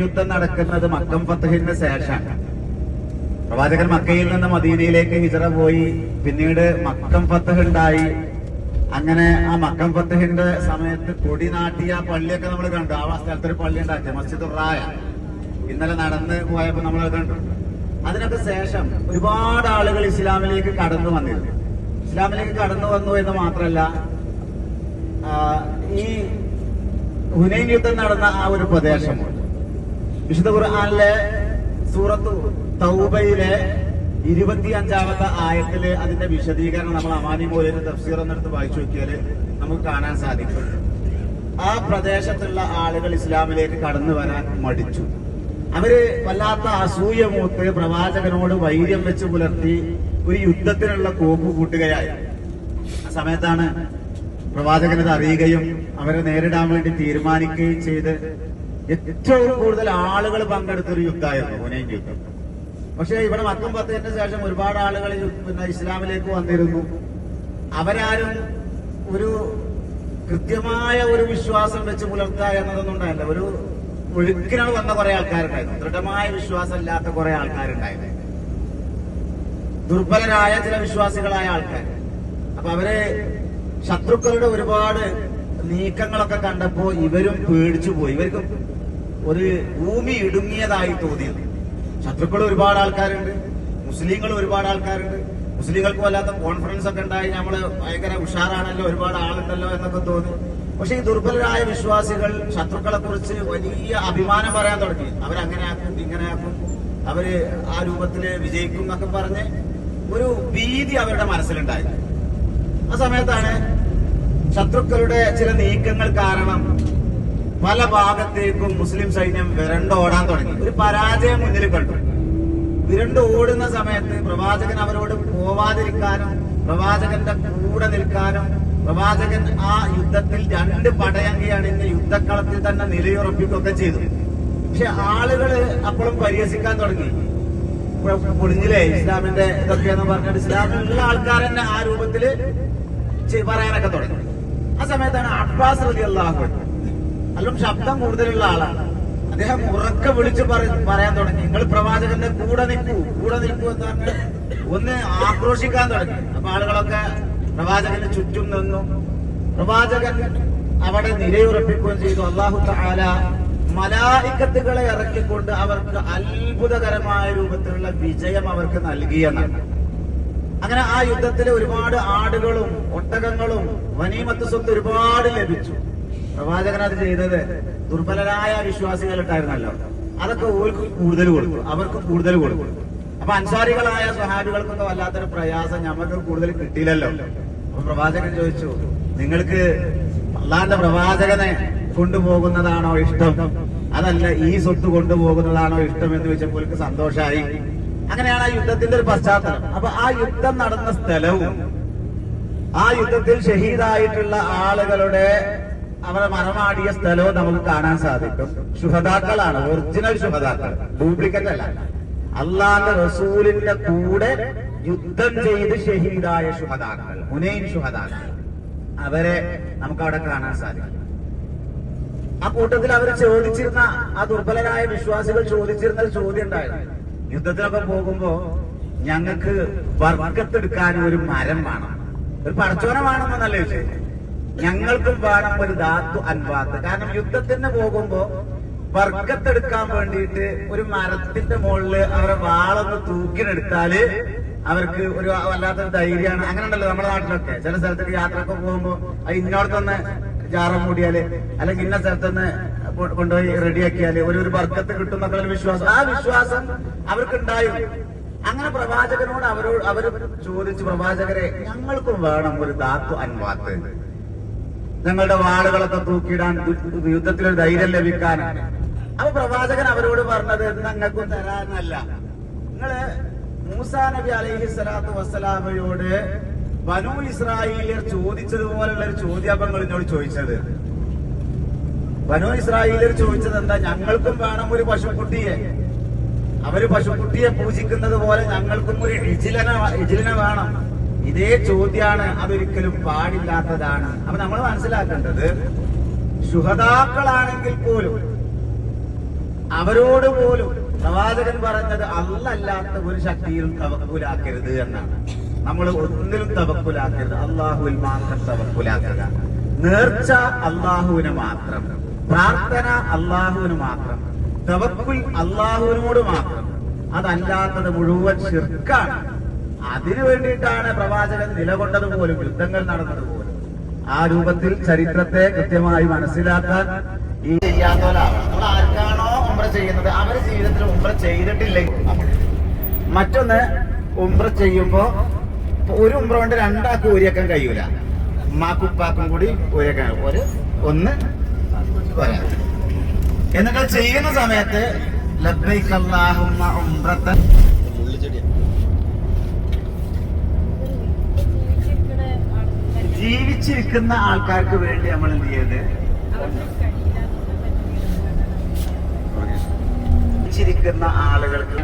യുദ്ധം നടക്കുന്നത് മക്കം ഫത്ഹിന് ശേഷം. പ്രവാചകൻ മക്കയിൽ നിന്ന് മദീനയിലേക്ക് ഹിജറ പോയി. പിന്നീട് മക്കം ഫത്ഹ് ഉണ്ടായി. അങ്ങനെ ആ മക്കം ഫത്ഹിന്റെ സമയത്ത് കൊടി നാട്ടിയ പള്ളിയൊക്കെ നമ്മൾ കണ്ടു. ആ സ്ഥലത്തൊരു പള്ളി ഉണ്ടാക്കി, മസ്ജിദുർ റായ. ഇന്നലെ നടന്ന് പോയപ്പോ നമ്മൾ കണ്ടു. അതിനൊക്കെ ശേഷം ഒരുപാട് ആളുകൾ ഇസ്ലാമിലേക്ക് കടന്നു വന്നിരുന്നു. ഇസ്ലാമിലേക്ക് കടന്നു വന്നു എന്ന് മാത്രമല്ല, ഈ ഹുനൈൻ യുദ്ധം നടന്ന ആ ഒരു പ്രദേശം വിശുദ്ധ ഖുർആനിലെ സൂറത്ത് തൗബയിലെ 25-ാമത്തെ ആയത്തില് അതിന്റെ വിശദീകരണം നമ്മൾ അമാനി മോലിന്റെ തഫ്സീർ എന്നെടുത്ത് വായിച്ചു നോക്കിയാൽ നമുക്ക് കാണാൻ സാധിക്കും. ആ പ്രദേശത്തുള്ള ആളുകൾ ഇസ്ലാമിലേക്ക് കടന്നു വരാൻ മടിച്ചു. അവര് വല്ലാത്ത അസൂയ മൂത്ത് പ്രവാചകനോട് വൈര്യം വെച്ച് പുലർത്തി ഒരു യുദ്ധത്തിനുള്ള കോപ്പ് കൂട്ടുകയായി. ആ സമയത്താണ് പ്രവാചകനത് അറിയുകയും അവരെ നേരിടാൻ വേണ്ടി തീരുമാനിക്കുകയും ചെയ്ത് ഏറ്റവും കൂടുതൽ ആളുകൾ പങ്കെടുത്തൊരു യുദ്ധമായിരുന്നു ഹുനൈൻ യുദ്ധം. പക്ഷെ ഇവിടെ മക്കം ഫത്ഹിന് ശേഷം ഒരുപാട് ആളുകൾ ഇസ്ലാമിലേക്ക് വന്നിരുന്നു. അവരാരും ഒരു കൃത്യമായ ഒരു വിശ്വാസം വെച്ച് പുലർത്തുക എന്നതൊന്നും ഉണ്ടായില്ല. ഒരു ഒഴുക്കിനാണ് വന്ന കുറെ ആൾക്കാരുണ്ടായിരുന്നു. ദൃഢമായ വിശ്വാസം ഇല്ലാത്ത കുറെ ആൾക്കാരുണ്ടായിരുന്നു. ദുർബലരായ ചില വിശ്വാസികളായ ആൾക്കാർ. അപ്പൊ അവര് ശത്രുക്കളുടെ ഒരുപാട് നീക്കങ്ങളൊക്കെ കണ്ടപ്പോ ഇവരും പേടിച്ചു പോയി. ഇവർക്ക് ഒരു ഭൂമി ഇടുങ്ങിയതായി തോന്നിയത്. ശത്രുക്കൾ ഒരുപാട് ആൾക്കാരുണ്ട്, മുസ്ലിങ്ങൾ ഒരുപാട് ആൾക്കാരുണ്ട്. മുസ്ലിങ്ങൾക്ക് വല്ലാത്ത കോൺഫിഡൻസ് ഒക്കെ ഉണ്ടായി. നമ്മള് ഭയങ്കര ഉഷാറാണല്ലോ, ഒരുപാട് ആളുണ്ടല്ലോ എന്നൊക്കെ തോന്നി. പക്ഷെ ഈ ദുർബലരായ വിശ്വാസികൾ ശത്രുക്കളെ കുറിച്ച് വലിയ അഭിമാനം പറയാൻ തുടങ്ങി. അവരങ്ങനെ ആക്കും, ഇങ്ങനെ ആക്കും, അവര് ആ രൂപത്തില് വിജയിക്കും എന്നൊക്കെ പറഞ്ഞ് ഒരു ഭീതി അവരുടെ മനസ്സിലുണ്ടായി. ആ സമയത്താണ് ശത്രുക്കളുടെ ചില നീക്കങ്ങൾ കാരണം പല ഭാഗത്തേക്കും മുസ്ലിം സൈന്യം വിരണ്ടോടാൻ തുടങ്ങി. ഒരു പരാജയം മുന്നിൽ കണ്ടു. വിരണ്ട് ഓടുന്ന സമയത്ത് പ്രവാചകൻ അവരോട് പോവാതിരിക്കാനും പ്രവാചകന്റെ കൂടെ നിൽക്കാനും പ്രവാചകൻ ആ യുദ്ധത്തിൽ 2 പടയങ്കി അണിഞ്ഞ് യുദ്ധക്കളത്തിൽ തന്നെ നിലയുറപ്പിക്കുകയൊക്കെ ചെയ്തു. പക്ഷെ ആളുകള് അപ്പോഴും പരിഹസിക്കാൻ തുടങ്ങി. പൊളിഞ്ഞില്ലേ ഇസ്ലാമിന്റെ ഇതൊക്കെയെന്ന് പറഞ്ഞിട്ട് ഇസ്ലാമിലുള്ള ആൾക്കാർ തന്നെ ആ രൂപത്തില് പറയാനൊക്കെ തുടങ്ങി. ആ സമയത്താണ് അബ്ബാസ് റളിയല്ലാഹു അൻഹു, അല്ലും ശബ്ദം കൂടുതലുള്ള ആളാണ്, അദ്ദേഹം ഉറക്കെ വിളിച്ച് പറയാൻ തുടങ്ങി, നിങ്ങൾ പ്രവാചകന്റെ കൂടെ നിൽക്കൂ എന്ന് പറഞ്ഞ് ഒന്ന് ആക്രോശിക്കാൻ തുടങ്ങി. അപ്പൊ ആളുകളൊക്കെ പ്രവാചകന് ചുറ്റും നിന്നു. പ്രവാചകൻ അവിടെ നിലയുറപ്പിക്കുകയും ചെയ്തു. അല്ലാഹു തആല മലായിക്കത്തുകളെ ഇറക്കിക്കൊണ്ട് അവർക്ക് അത്ഭുതകരമായ രൂപത്തിലുള്ള വിജയം അവർക്ക് നൽകിയെന്നാണ്. അങ്ങനെ ആ യുദ്ധത്തിൽ ഒരുപാട് ആടുകളും ഒട്ടകങ്ങളും ഗനീമത്ത് സ്വത്ത് ഒരുപാട് ലഭിച്ചു. പ്രവാചകൻ അത് ചെയ്തത് ദുർബലരായ വിശ്വാസികൾ ഉണ്ടായിരുന്നല്ലോ, അതൊക്കെ അവർക്ക് കൂടുതൽ കൊടുത്തു. അപ്പൊ അൻസാരികളായ സ്വഹാബികൾക്കൊക്കെ വല്ലാത്തൊരു പ്രയാസം, ഞമ്മക്ക് കൂടുതൽ കിട്ടിയില്ലല്ലോ. അപ്പൊ പ്രവാചകൻ ചോദിച്ചു, നിങ്ങൾക്ക് അള്ളാന്റെ പ്രവാചകനെ കൊണ്ടുപോകുന്നതാണോ ഇഷ്ടം, അതല്ല ഈ സ്വത്ത് കൊണ്ടുപോകുന്നതാണോ ഇഷ്ടം എന്ന് ചോദിച്ചപ്പോൾ എനിക്ക് സന്തോഷമായി. അങ്ങനെയാണ് ആ യുദ്ധത്തിന്റെ ഒരു പശ്ചാത്തലം. അപ്പൊ ആ യുദ്ധം നടന്ന സ്ഥലവും ആ യുദ്ധത്തിൽ ഷഹീദായിട്ടുള്ള ആളുകളുടെ അവരെ മറമാടിയ സ്ഥലവും നമുക്ക് കാണാൻ സാധിക്കും. ശുഹദാക്കളാണ്, ഒറിജിനൽ ശുഹദാക്കൾ, ഡ്യൂപ്ലിക്കേറ്റ് അല്ല. അള്ളാന്റെ റസൂലിന്റെ കൂടെ യുദ്ധം ചെയ്ത് ഷഹീദായ ശുഹദാക്കൾ, ഹുനൈൻ ശുഹദാക്കൾ, അവരെ നമുക്ക് അവിടെ കാണാൻ സാധിക്കും. ആ കൂട്ടത്തിൽ അവർ ചോദിച്ചിരുന്ന, ആ ദുർബലരായ വിശ്വാസികൾ ചോദിച്ചിരുന്ന ഒരു ചോദ്യം ഉണ്ടായിരുന്നു. യുദ്ധത്തിലൊക്കെ പോകുമ്പോ ഞങ്ങൾക്ക് ബർക്കത്തെടുക്കാൻ ഒരു മരം വേണം, ഒരു പടച്ചോനെ വേണമെന്നല്ല ചോദിച്ചത്, ഞങ്ങൾക്കും വേണം ഒരു ധാതു അൻവാത്ത്. കാരണം യുദ്ധത്തിന് പോകുമ്പോ ബർക്കത്തെടുക്കാൻ വേണ്ടിയിട്ട് ഒരു മരത്തിന്റെ മുകളില് അവരെ വാളൊന്ന് തൂക്കിനെടുത്താല് അവർക്ക് ഒരു വല്ലാത്തൊരു ധൈര്യമാണ്. അങ്ങനെ ഉണ്ടല്ലോ നമ്മുടെ നാട്ടിലൊക്കെ. ചില സ്ഥലത്തേക്ക് യാത്രയൊക്കെ പോകുമ്പോ ഇന്നോടത്തൊന്ന് ജാറം മൂടിയാല് അല്ലെങ്കിൽ ഇന്ന സ്ഥലത്തുനിന്ന് കൊണ്ടുപോയി റെഡിയാക്കിയാല് ഒരു ബർക്കത്ത് കിട്ടും എന്നൊക്കെ ഒരു വിശ്വാസം, ആ വിശ്വാസം അവർക്കുണ്ടായിരുന്നു. അങ്ങനെ പ്രവാചകനോട് അവര് ചോദിച്ചു, പ്രവാചകരെ ഞങ്ങൾക്കും വേണം ഒരു ധാതു അൻവാത്ത്, ഞങ്ങളുടെ വാളുകളൊക്കെ തൂക്കിയിടാൻ, യുദ്ധത്തിലൊരു ധൈര്യം ലഭിക്കാനാണ്. അപ്പൊ പ്രവാചകൻ അവരോട് പറഞ്ഞത് ഞങ്ങൾക്കും തരാനല്ല, നിങ്ങള് മൂസാ നബി അലൈഹി സ്വലാത്തു വസ്സലാമയോട് ബനൂ ഇസ്രായേലിയർ ചോദിച്ചതുപോലുള്ള ഒരു ചോദ്യം നിങ്ങൾ എന്നോട് ചോദിച്ചത്. ബനൂ ഇസ്രായേലിയർ ചോദിച്ചത് എന്താ, ഞങ്ങൾക്കും വേണം ഒരു പശുക്കുട്ടിയെ, അവര് പശുക്കുട്ടിയെ പൂജിക്കുന്നത് പോലെ ഞങ്ങൾക്കും ഒരു ഇജ്ലിനെ വേണം. ഇതേ ചോദ്യമാണ്, അതൊരിക്കലും പാടില്ലാത്തതാണ്. അപ്പൊ നമ്മൾ മനസ്സിലാക്കേണ്ടത്, ശുഹദാക്കളാണെങ്കിൽ പോലും അവരോട് പോലും പ്രവാചകൻ പറഞ്ഞത് അല്ലാത്ത ഒരു ശക്തിയിലും തവക്കുലാക്കരുത് എന്നാണ്. നമ്മൾ ഒന്നിലും തവക്കുലാക്കരുത്, അള്ളാഹുവിൽ മാത്രം തവക്കുലാക്കുക. നേർച്ച അള്ളാഹുവിന് മാത്രം, പ്രാർത്ഥന അള്ളാഹുവിന് മാത്രം, തവക്കുൽ അള്ളാഹുവിനോട് മാത്രം. അതല്ലാത്തത് മുഴുവൻ ശിർക്കാണ്. അതിനു വേണ്ടിയിട്ടാണ് പ്രവാചകൻ നിലകൊണ്ടത് പോലും, യുദ്ധങ്ങൾ നടന്നത് പോലും. ആ രൂപത്തിൽ ചരിത്രത്തെ കൃത്യമായി മനസ്സിലാക്കാൻ ഈ ചെയ്യാത്തവരാണ്. നമ്മൾ ആർക്കാണോ ഉംറ ചെയ്യുന്നത് അവര് ജീവിതത്തിൽ ഉംറ ചെയ്തിട്ടില്ലെങ്കിൽ, മറ്റൊന്ന് ഉംറ ചെയ്യുമ്പോ ഒരു ഉംറ കൊണ്ട് രണ്ടാൾക്ക് ഊരിയേക്കാൻ കഴിയൂല. ഉമ്മാക്കും ഉപ്പാക്കും കൂടി ഊരിയേക്കാൻ ഒന്ന് വരാം. എന്നിട്ട് ചെയ്യുന്ന സമയത്ത് ലബ്ബൈക അല്ലാഹുമ്മ ഉംറത്തൻ, ജീവിച്ചിരിക്കുന്ന ആൾക്കാർക്ക് വേണ്ടി നമ്മൾ എന്ത് ചെയ്ത്, ജീവിച്ചിരിക്കുന്ന ആളുകൾക്ക്